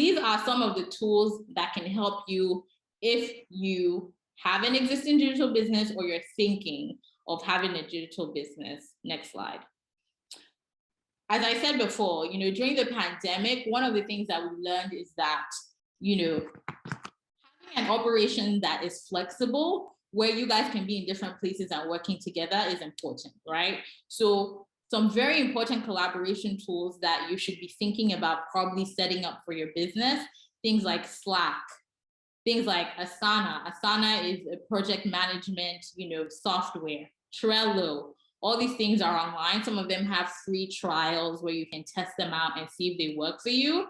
these are some of the tools that can help you if you have an existing digital business or you're thinking of having a digital business. Next slide. As I said before, during the pandemic, one of the things that we learned is that, having an operation that is flexible, where you guys can be in different places and working together is important, right? So some very important collaboration tools that you should be thinking about probably setting up for your business, things like Slack, things like Asana. Asana is a project management, software. Trello. All these things are online. Some of them have free trials where you can test them out and see if they work for you.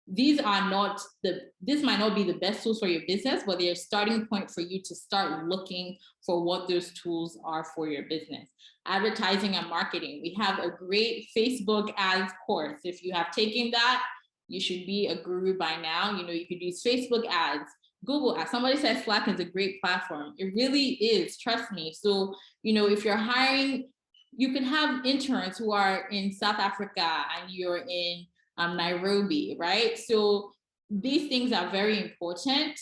This might not be the best tools for your business, but they're a starting point for you to start looking for what those tools are for your business. Advertising and marketing. We have a great Facebook ads course. If you have taken that, you should be a guru by now. You could use Facebook ads, Google ads. Somebody said Slack is a great platform. It really is, trust me. So, if you're hiring, you can have interns who are in South Africa and you're in Nairobi, right? So these things are very important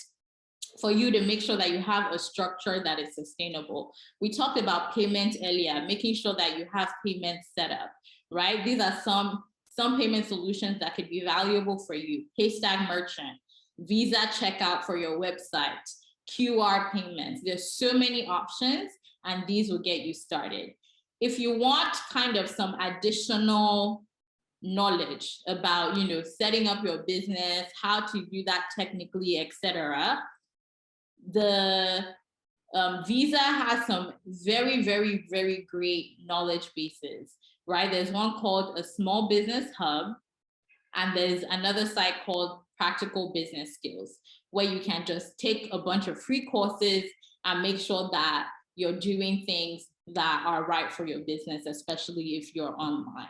for you to make sure that you have a structure that is sustainable. We talked about payments earlier, making sure that you have payments set up, right? These are some payment solutions that could be valuable for you. Paystack Merchant, Visa checkout for your website, QR payments. There's so many options, and these will get you started. If you want kind of some additional knowledge about, setting up your business, how to do that technically, etc., the Visa has some very, very, very great knowledge bases, right? There's one called a Small Business Hub, and there's another site called Practical Business Skills, where you can just take a bunch of free courses and make sure that you're doing things that are right for your business, especially if you're online.